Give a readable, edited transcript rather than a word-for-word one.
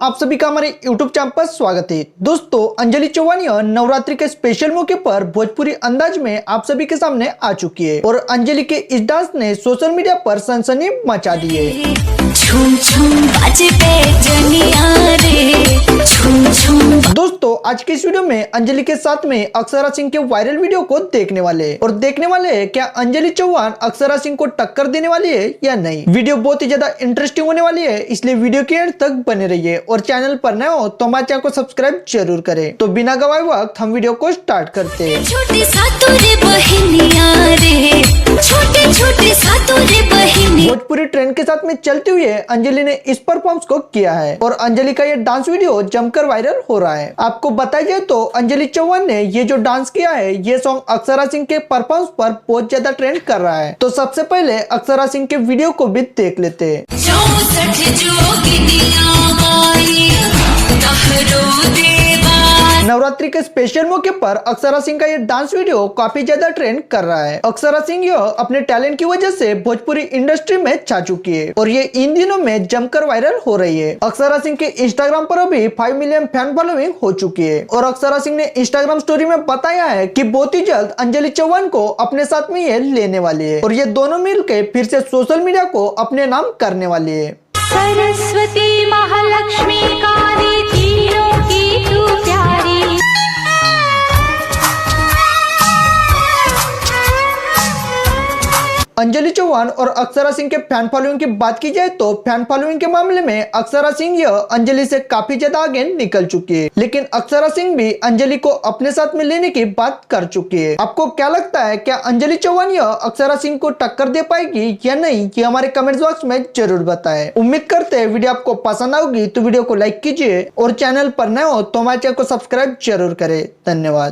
आप सभी का हमारे YouTube चैनल पर स्वागत है। दोस्तों, अंजलि चौहान यह नवरात्रि के स्पेशल मौके पर भोजपुरी अंदाज में आप सभी के सामने आ चुकी है और अंजलि के इस डांस ने सोशल मीडिया पर सनसनी मचा दी है। दोस्तों, आज के इस वीडियो में अंजलि के साथ में अक्षरा सिंह के वायरल वीडियो को देखने वाले हैं और देखने वाले हैं क्या अंजलि चौहान अक्षरा सिंह को टक्कर देने वाली है या नहीं। वीडियो बहुत ही ज्यादा इंटरेस्टिंग होने वाली है, इसलिए वीडियो के एंड तक बने रहिए और चैनल पर नए हो तो हमारे चैनल को सब्सक्राइब जरूर करें। तो बिना गवाए वक्त हम वीडियो को स्टार्ट करते हैं। भोजपुरी ट्रेंड के साथ में चलते हुए अंजलि ने इस परफॉर्मेंस को किया है और अंजलि का ये डांस वीडियो जमकर वायरल हो रहा है। आपको बताया जाए तो अंजलि चौहान ने ये जो डांस किया है ये सॉन्ग अक्षरा सिंह के परफॉर्मेंस पर बहुत ज्यादा ट्रेंड कर रहा है। तो सबसे पहले अक्षरा सिंह के वीडियो को भी देख लेते हैं। नवरात्रि के स्पेशल मौके पर अक्षरा सिंह का ये डांस वीडियो काफी ज्यादा ट्रेंड कर रहा है। अक्षरा सिंह यह अपने टैलेंट की वजह से भोजपुरी इंडस्ट्री में छा चुकी है और ये इन दिनों में जमकर वायरल हो रही है। अक्षरा सिंह के इंस्टाग्राम पर अभी 5 मिलियन फैन फॉलोइंग हो चुकी है और अक्षरा सिंह ने इंस्टाग्राम स्टोरी में बताया है कि बहुत ही जल्द अंजलि चौहान को अपने साथ में ये लेने वाली है और ये दोनों मिलकर फिर से सोशल मीडिया को अपने नाम करने वाली है। सरस्वती महालक्ष्मी काली तीनों की तू प्यारी। अंजलि चौहान और अक्षरा सिंह के फैन फॉलोइंग की बात की जाए तो फैन फॉलोइंग के मामले में अक्षरा सिंह यह अंजलि से काफी ज्यादा आगे निकल चुकी है, लेकिन अक्षरा सिंह भी अंजलि को अपने साथ में लेने की बात कर चुकी है। आपको क्या लगता है, क्या अंजलि चौहान यह अक्षरा सिंह को टक्कर दे पाएगी या नहीं, ये हमारे कमेंट बॉक्स में जरूर बताएं। उम्मीद करते हैं वीडियो आपको पसंद आएगी तो वीडियो को लाइक कीजिए और चैनल पर नए हो तो हमारे चैनल को सब्सक्राइब जरूर करें। धन्यवाद।